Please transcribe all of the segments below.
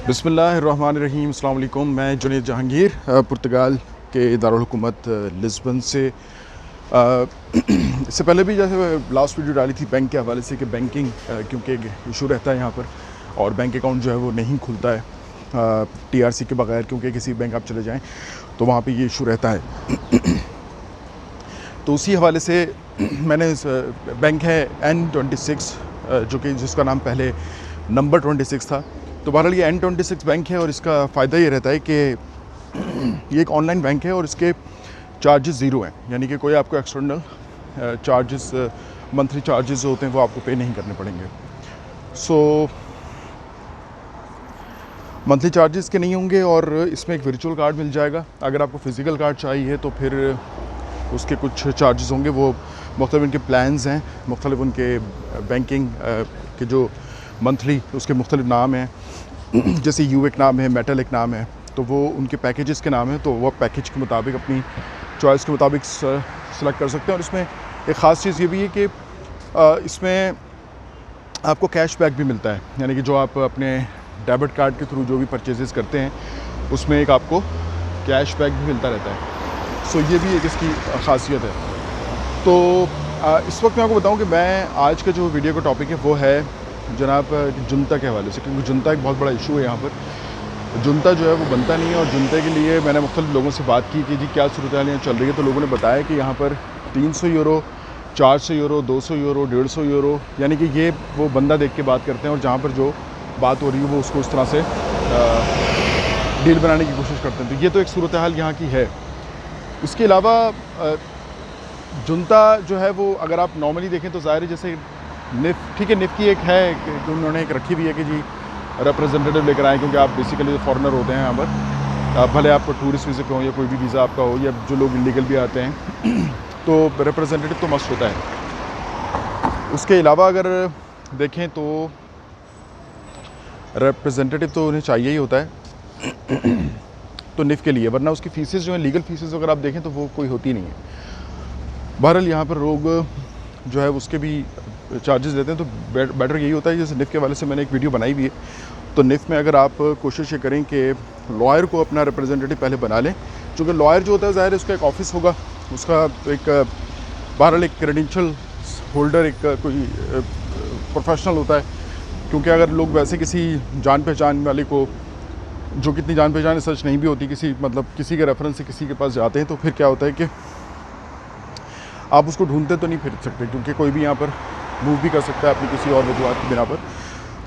बिस्मिल्लाहिर्रहमानिर्रहीम। अस्सलाम वालेकुम। मैं जुनैद जहांगीर पुर्तगाल के दारुल हुकूमत लिस्बन से। इससे पहले भी जैसे लास्ट वीडियो डाली थी बैंक के हवाले से कि बैंकिंग क्योंकि इशू रहता है यहाँ पर और बैंक अकाउंट जो है वो नहीं खुलता है TRC के बगैर, क्योंकि किसी बैंक आप चले जाएं तो वहाँ पे ये इशू रहता है। तो उसी हवाले से मैंने बैंक है N26 जो कि जिसका नाम पहले नंबर 26 था। तो बहरहाल ये N26 बैंक है और इसका फ़ायदा ये रहता है कि ये एक ऑनलाइन बैंक है और इसके चार्जेस ज़ीरो हैं, यानी कि कोई आपको एक्सटर्नल चार्जेस मंथली चार्जेस होते हैं वो आपको पे नहीं करने पड़ेंगे। सो मंथली चार्जेस के नहीं होंगे और इसमें एक वर्चुअल कार्ड मिल जाएगा। अगर आपको फ़िज़िकल कार्ड चाहिए तो फिर उसके कुछ चार्जेस होंगे, वो मुख्तलिफ उनके प्लान्स हैं, मुख्तलिफ उनके बैंकिंग के जो मंथली उसके मुख्तलिफ नाम हैं, जैसे यू एक नाम है, मेटल एक नाम है, तो वो उनके पैकेजेस के नाम हैं। तो वो पैकेज के मुताबिक अपनी चॉइस के मुताबिक सेलेक्ट कर सकते हैं। और इसमें एक ख़ास चीज़ ये भी है कि इसमें आपको कैश बैक भी मिलता है, यानी कि जो आप अपने डेबिट कार्ड के थ्रू जो भी परचेजेस करते हैं उसमें एक आपको कैश बैक भी मिलता रहता है। सो ये भी एक इसकी ख़ासियत है। तो इस वक्त मैं आपको बताऊं कि मैं आज का जो वीडियो का टॉपिक है वो है जनाब जुनता के हवाले से, क्योंकि जुनता एक बहुत बड़ा इशू है यहाँ पर। जुनता जो है वो बनता नहीं है और जुनते के लिए मैंने मुख्तलिफ लोगों से बात की कि जी क्या सूरत हाल यहाँ चल रही है। तो लोगों ने बताया कि यहाँ पर 300 यूरो, 400 यूरो, 200 यूरो, 150 यूरो, यानी कि ये वो बंदा देख के बात करते हैं और जहाँ पर जो बात हो रही है वो उसको उस तरह से डील बनाने की कोशिश करते हैं। तो ये तो एक सूरत हाल यहाँ की है। इसके अलावा जुनता जो है वो अगर आप नॉर्मली देखें तो ज़ाहिर है जैसे निफ़, ठीक है, निफ़ की एक है कि उन्होंने एक रखी हुई है कि जी रिप्रेजेंटेटिव लेकर आए, क्योंकि आप बेसिकली फॉरेनर होते हैं यहाँ पर, भले आप टूरिस्ट वीज़ा का हो या कोई भी वीज़ा आपका हो या जो लोग इलीगल भी आते हैं तो रिप्रेजेंटेटिव तो मस्ट होता है। उसके अलावा अगर देखें तो रिप्रेजेंटेटिव तो उन्हें चाहिए ही होता है तो निफ़ के लिए, वरना उसकी फ़ीसेस जो है लीगल फ़ीसेस अगर आप देखें तो वो कोई होती नहीं है। बहरहाल यहाँ पर लोग जो है उसके भी चार्जेस लेते हैं। तो बेटर यही होता है, जैसे निफ़ के वाले से मैंने एक वीडियो बनाई हुई है। तो निफ़ में अगर आप कोशिश ये करें कि लॉयर को अपना रिप्रेजेंटेटिव पहले बना लें, क्योंकि लॉयर जो होता है ज़ाहिर है उसका एक ऑफिस होगा, उसका एक बहरहाल एक क्रेडेंशियल होल्डर, एक कोई प्रोफेशनल होता है। क्योंकि अगर लोग वैसे किसी जान पहचान वाले को, जो कितनी जान पहचान सच नहीं भी होती, किसी मतलब किसी के रेफरेंस से किसी के पास जाते हैं तो फिर क्या होता है कि आप उसको ढूंढते तो नहीं फिर सकते, क्योंकि कोई भी यहाँ पर मूव भी कर सकता है अपनी किसी और वजूहत की बिना पर।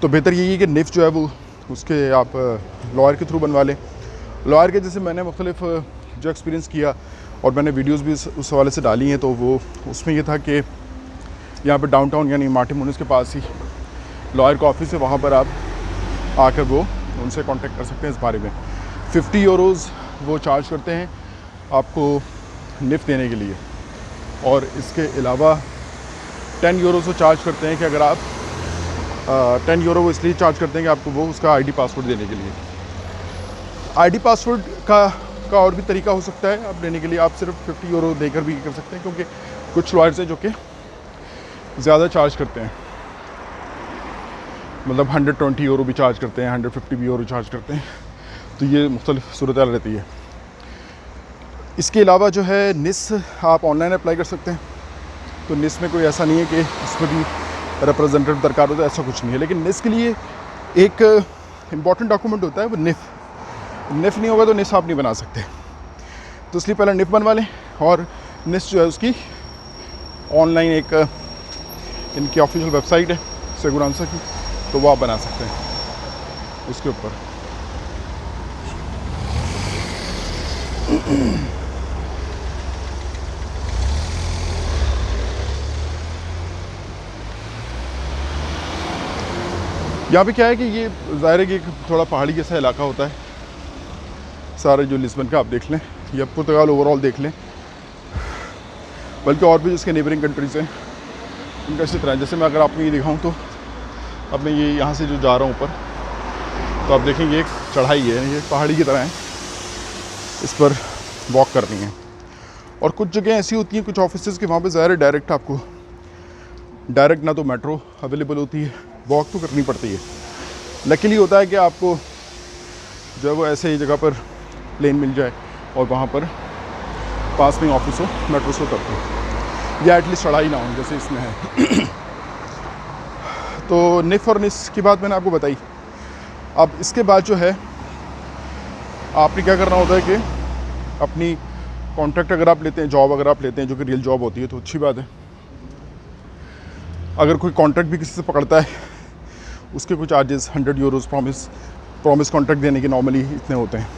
तो बेहतर यही है कि निफ़ जो है वो उसके आप लॉयर के थ्रू बनवा लें। लॉयर के जैसे मैंने मुख्तलिफ जो एक्सपीरियंस किया और मैंने वीडियोस भी उस हवाले से डाली हैं, तो वो उसमें ये था कि यहाँ पर डाउनटाउन यानी मार्टिन मुनिस के पास ही लॉयर का ऑफिस है, वहाँ पर आप आकर वो उनसे कॉन्टेक्ट कर सकते हैं इस बारे में। 50 यूरोज़ वो चार्ज करते हैं आपको निफ़ देने के लिए, और इसके अलावा 10 यूरो वो चार्ज करते हैं कि अगर आप 10 यूरो वो इसलिए चार्ज करते हैं कि आपको वो उसका ID पासवर्ड देने के लिए। ID पासवर्ड का और भी तरीका हो सकता है आप लेने के लिए, आप सिर्फ 50 यूरो देकर भी कर सकते हैं, क्योंकि कुछ लॉयर्स हैं जो कि ज़्यादा चार्ज करते हैं, मतलब 120 यूरो भी चार्ज करते हैं, 150 भी यूरो चार्ज करते हैं। तो ये मुख्तलिफ सूरत हाल रहती है। इसके अलावा जो है निस आप ऑनलाइन अप्लाई कर सकते हैं। तो निस में कोई ऐसा नहीं है कि इसमें भी रिप्रेजेंटेटिव दरकार होता है, ऐसा कुछ नहीं है। लेकिन निस के लिए एक इम्पॉर्टेंट डॉक्यूमेंट होता है वो निफ़ नहीं होगा तो निस आप नहीं बना सकते। तो इसलिए पहले निफ़ बनवा लें, और निस जो है उसकी ऑनलाइन एक इनकी ऑफिशियल वेबसाइट है सेगुरांसा की, तो वो आप बना सकते हैं उसके ऊपर। यहाँ पे क्या है कि ये ज़ाहिर है कि एक थोड़ा पहाड़ी जैसा इलाका होता है। सारे जो लिस्बन का आप देख लें या पुर्तगाल ओवरऑल देख लें, बल्कि और भी जिसके नेबरिंग कंट्रीज़ हैं उनका इसी तरह। जैसे मैं अगर आपको ये दिखाऊँ तो अब मैं ये यहाँ से जो जा रहा हूँ ऊपर, तो आप देखेंगे एक चढ़ाई है, ये पहाड़ी की तरह है, इस पर वॉक करनी है। और कुछ जगह ऐसी होती हैं, कुछ ऑफिसेज़ के वहाँ पे ज़ाहिर है डायरेक्ट आपको ना तो मेट्रो अवेलेबल होती है, वॉक तो करनी पड़ती है। लकीली होता है कि आपको जो है वो ऐसे ही जगह पर प्लेन मिल जाए और वहाँ पर पास में ऑफिस हो, मेट्रो से उतरते या एटलीस्ट चढ़ाई ना हो जैसे इसमें है। तो निफ और निस की बात मैंने आपको बताई। अब इसके बाद जो है आपने क्या करना होता है कि अपनी कॉन्ट्रैक्ट अगर आप लेते हैं, जॉब अगर आप लेते हैं जो कि रियल जॉब होती है तो अच्छी बात है। अगर कोई कॉन्ट्रैक्ट भी किसी से पकड़ता है उसके कुछ चार्जेस 100 यूरोज़ प्रॉमिस कॉन्ट्रैक्ट देने के नॉर्मली इतने होते हैं।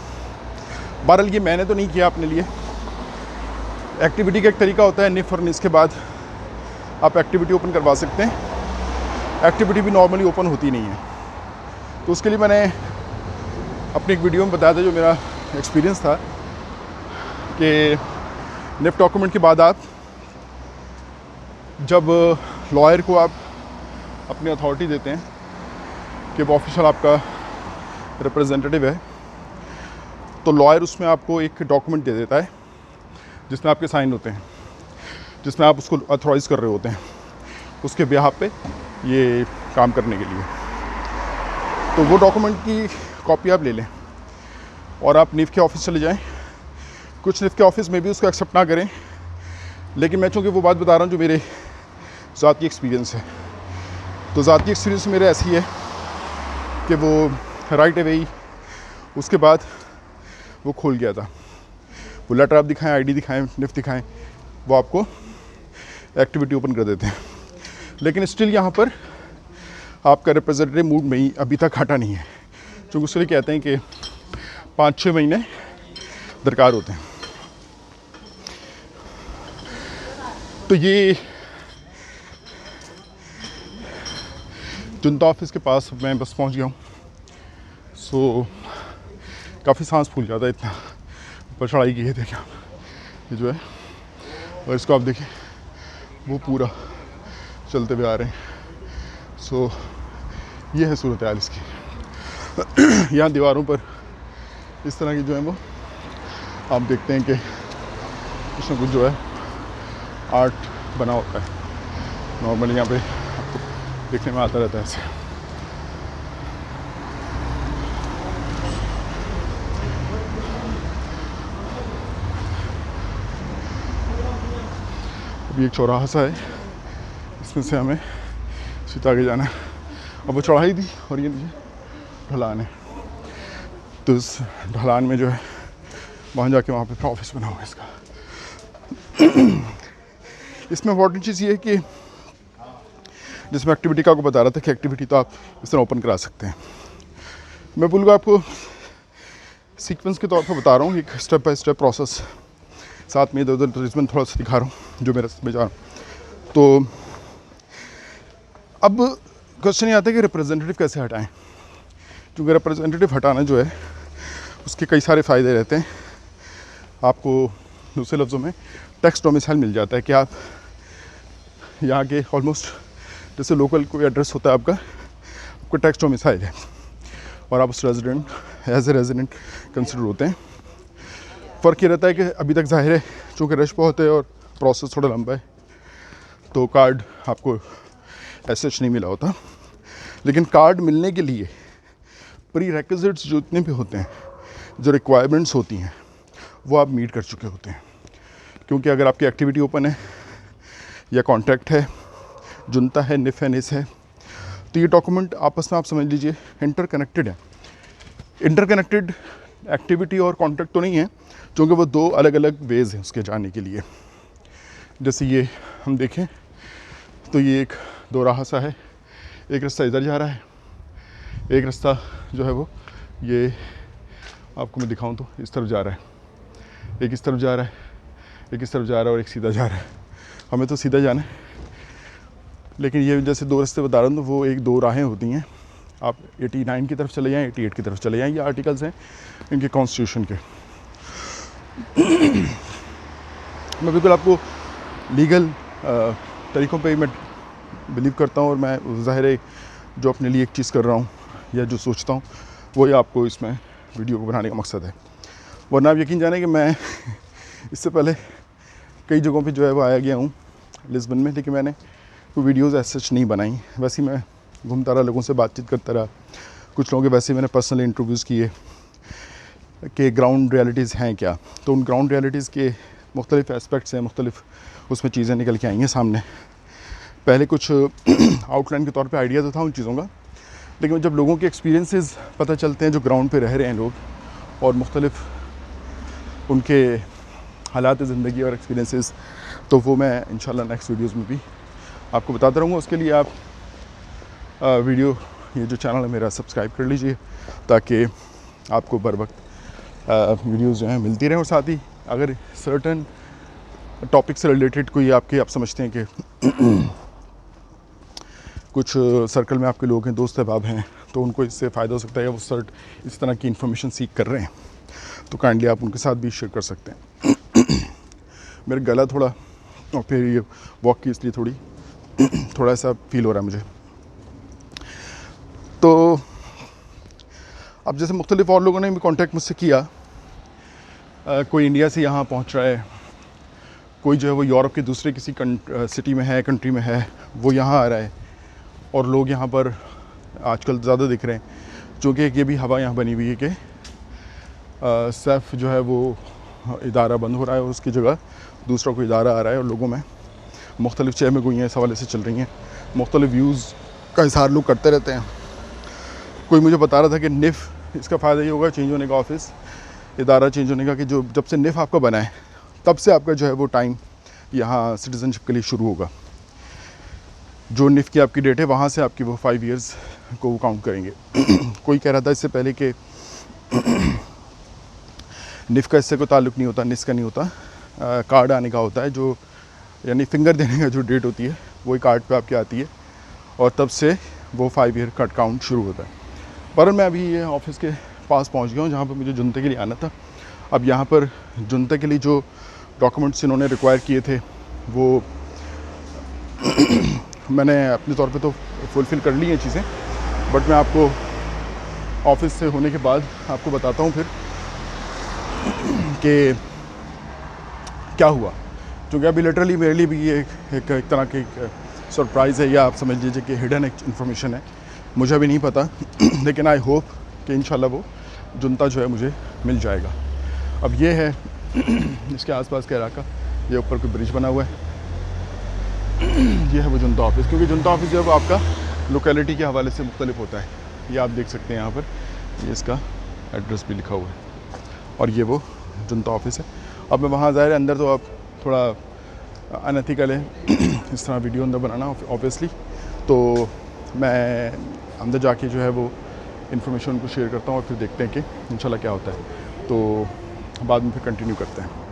बहरहाल ये मैंने तो नहीं किया अपने लिए। एक्टिविटी का एक तरीका होता है, निफ और निस के बाद आप एक्टिविटी ओपन करवा सकते हैं। एक्टिविटी भी नॉर्मली ओपन होती नहीं है, तो उसके लिए मैंने अपनी एक वीडियो में बताया था जो मेरा एक्सपीरियंस था कि निफ डॉक्यूमेंट के बाद आप जब लॉयर को आप अपनी अथॉरिटी देते हैं कि वो ऑफिशियल आपका रिप्रेजेंटेटिव है, तो लॉयर उसमें आपको एक डॉक्यूमेंट दे देता है जिसमें आपके साइन होते हैं, जिसमें आप उसको अथॉराइज़ कर रहे होते हैं उसके बिहाफ पे ये काम करने के लिए। तो वो डॉक्यूमेंट की कॉपी आप ले लें और आप निफ के ऑफिस चले जाएं। कुछ निफ के ऑफिस में भी उसको एक्सेप्ट ना करें, लेकिन मैं चूँकि वो बात बता रहा हूँ जो मेरे ज़ाती एक्सपीरियंस है, तो ज़ाती एक्सपीरियंस मेरे ऐसी है कि वो राइट अवे ही उसके बाद वो खोल गया था। वो लेटर आप दिखाएं, आईडी दिखाएं, निफ दिखाएं, वो आपको एक्टिविटी ओपन कर देते हैं। लेकिन स्टिल यहाँ पर आपका रिप्रेजेंटेटिव मूड में ही अभी तक हटा नहीं है, क्योंकि उसके लिए कहते हैं कि 5-6 महीने दरकार होते हैं। तो ये जनता ऑफिस के पास मैं बस पहुँच गया हूँ। सो काफ़ी सांस फूल जाता है, इतना ऊपर चढ़ाई की है। देखिए आप ये जो है, और इसको आप देखिए वो पूरा चलते हुए आ रहे हैं। सो ये है सूरत हाल इसकी। यहाँ दीवारों पर इस तरह की जो है वो आप देखते हैं कि कुछ ना कुछ जो है आर्ट बना होता है। नॉर्मली यहाँ पे आपको देखने में आता रहता है ऐसे। अभी एक चौराहा सा है, इसमें से हमें सीधा आगे जाना है। अब वो चढ़ाई थी और ये नीचे ढलान है, तो इस ढलान में जो है वहाँ जाके वहाँ पे ऑफिस बना हुआ है इसका। इसमें इम्पॉर्टेंट चीज़ ये है कि जिसमें एक्टिविटी का आपको बता रहा था कि एक्टिविटी तो आप इस तरह ओपन करा सकते हैं। मैं बोलूँगा आपको सीक्वेंस के तौर पर बता रहा हूँ, एक स्टेप बाय स्टेप प्रोसेस, साथ में इधर उधर इसमें थोड़ा सा दिखा रहा हूँ जो मेरे में जा रहा हूँ। तो अब क्वेश्चन ये आता है कि रिप्रेजेंटेटिव कैसे हटाएं, क्योंकि रिप्रेजेंटेटिव हटाना जो है उसके कई सारे फ़ायदे रहते हैं। आपको दूसरे लफ्ज़ों में टैक्स डोमिसाइल मिल जाता है कि आप यहाँ के ऑलमोस्ट जैसे लोकल कोई एड्रेस होता है आपका टैक्स डोमिसाइल है और आप उस resident as a resident consider होते हैं। फ़र्क ये रहता है कि अभी तक ज़ाहिर है चूँकि रश बहुत है और प्रोसेस थोड़ा लंबा है, तो कार्ड आपको ऐसे नहीं मिला होता। लेकिन कार्ड मिलने के लिए प्री रेक्विजिट्स जो इतने भी होते हैं, जो रिक्वायरमेंट्स होती हैं, वो आप मीट कर चुके होते हैं। क्योंकि अगर आपकी एक्टिविटी ओपन है या कॉन्ट्रैक्ट है, जुनता है, निफ है, निस है, तो ये डॉक्यूमेंट आपस में आप समझ लीजिए इंटरकनेक्टेड है। इंटरकनेक्टेड एक्टिविटी और कॉन्ट्रैक्ट तो नहीं है, क्योंकि वो दो अलग अलग वेज़ हैं उसके जाने के लिए। जैसे ये हम देखें तो ये एक दो राह सा है, एक रास्ता इधर जा रहा है, एक रास्ता जो है वो ये आपको मैं दिखाऊं तो इस तरफ जा रहा है, एक इस तरफ जा रहा है, एक इस तरफ जा रहा है और एक सीधा जा रहा है। हमें तो सीधा जाना है, लेकिन ये जैसे दो रास्ते बता रहा हूँ तो वो एक दो राहें होती हैं। आप 89 की तरफ चले जाएँ, 88 की तरफ चले जाएँ, ये आर्टिकल्स हैं इनके कॉन्स्टिट्यूशन के। मैं बिल्कुल आपको लीगल तरीक़ों पे मैं बिलीव करता हूँ, और मैं ज़ाहिर है जो अपने लिए एक चीज़ कर रहा हूँ या जो सोचता हूँ वही आपको इसमें वीडियो को बनाने का मकसद है। वरना आप यकीन जाने कि मैं इससे पहले कई जगहों पे जो है वो आया गया हूँ लिस्बन में, लेकिन मैंने कोई वीडियोज़ ऐसे सच नहीं बनाई। वैसे ही मैं घूमता रहा, लोगों से बातचीत करता रहा, कुछ लोगों के वैसे मैंने पर्सनली इंटरव्यूज़ किए कि ग्राउंड रियलिटीज़ हैं क्या, तो उन ग्राउंड रियलिटीज़ के मुख्तलिफ़ एस्पेक्ट्स हैं, मुख्तलिफ उसमें चीज़ें निकल के आई हैं सामने। पहले कुछ आउटलाइन के तौर पे आइडिया तो था उन चीज़ों का, लेकिन जब लोगों के एक्सपीरियंसेस पता चलते हैं जो ग्राउंड पे रह रहे हैं लोग, और मुख्तलिफ उनके हालात ज़िंदगी और एक्सपीरियंसेस, तो वो मैं इंशाल्लाह नेक्स्ट वीडियोज़ में भी आपको बताता रहूँगा। उसके लिए आप वीडियो ये जो चैनल है मेरा सब्सक्राइब कर लीजिए, ताकि आपको बर वक्त वीडियोज़ जो हैं मिलती रहें। और साथ ही अगर सर्टन टॉपिक से रिलेटेड कोई आपके आप समझते हैं कि कुछ सर्कल में आपके लोग हैं, दोस्त अहबाब हैं, तो उनको इससे फ़ायदा हो सकता है, या वो इस तरह की इन्फॉर्मेशन सीख कर रहे हैं, तो काइंडली आप उनके साथ भी शेयर कर सकते हैं। मेरा गला थोड़ा, और फिर ये वॉक की इसलिए थोड़ा सा फील हो रहा है मुझे। तो अब जैसे मुख्तलिफ और लोगों ने भी कांटेक्ट मुझसे किया, कोई इंडिया से यहाँ पहुँच रहा है, कोई जो है वो यूरोप के दूसरे किसी सिटी में है, कंट्री में है, वो यहाँ आ रहा है, और लोग यहाँ पर आजकल ज़्यादा दिख रहे हैं, चूँकि ये भी हवा यहाँ बनी हुई है कि सैफ जो है वो इदारा बंद हो रहा है और उसकी जगह दूसरा कोई इदारा आ रहा है, और लोगों में मुख्तलिफ चहमें गोइयाँ इस हवाले से चल रही हैं, मुख्तलिफ व्यूज़ का इज़हार लोग करते रहते हैं। कोई मुझे बता रहा था कि निफ़, इसका फ़ायदा ये होगा चेंज होने का, ऑफिस इदारा चेंज होने का, कि जो जब से निफ़ आपका बना है तब से आपका जो है वो टाइम यहाँ सिटीज़नशिप के लिए शुरू होगा। जो निफ़ की आपकी डेट है वहाँ से आपकी वो 5 इयर्स को वो काउंट करेंगे। कोई कह रहा था इससे पहले कि निफ़ का इससे कोई ताल्लुक़ नहीं होता, निस का नहीं होता, कार्ड आने का होता है, जो यानी फिंगर देने का जो डेट होती है वही कार्ड पे आपकी आती है, और तब से वो 5 ईयर कट काउंट शुरू होता है। पर मैं अभी ये ऑफिस के पास पहुंच गया हूँ जहाँ पर मुझे जुनते के लिए आना था। अब यहाँ पर जुनते के लिए जो डॉक्यूमेंट्स इन्होंने रिक्वायर किए थे वो मैंने अपने तौर पे तो फुलफ़िल कर ली हैं चीज़ें, बट मैं आपको ऑफिस से होने के बाद आपको बताता हूँ फिर कि क्या हुआ, क्योंकि अभी लिटरली मेरे लिए भी ये एक तरह की सरप्राइज़ है, या आप समझ लीजिए कि हिडन इन्फॉर्मेशन है, मुझे अभी नहीं पता। लेकिन आई होप कि इंशाल्लाह वो जुनता जो है मुझे मिल जाएगा। अब ये है इसके आसपास का इलाका, ये ऊपर कोई ब्रिज बना हुआ है, ये है वो जुनता ऑफिस, क्योंकि जुनता ऑफिस जो है वो आपका लोकेलिटी के हवाले से मुख्तलिफ होता है। ये आप देख सकते हैं यहाँ पर, ये इसका एड्रेस भी लिखा हुआ है, और ये वो जुनता ऑफिस है। अब मैं वहाँ ज़ाहिर है अंदर तो आप थोड़ा अनएथिकल है इस तरह वीडियो अंदर बनाना ऑब्वियसली, तो मैं अंदर जाके जो है वो इन्फॉर्मेशन उनको शेयर करता हूँ, और फिर देखते हैं कि इंशाल्लाह क्या होता है। तो बाद में फिर कंटिन्यू करते हैं।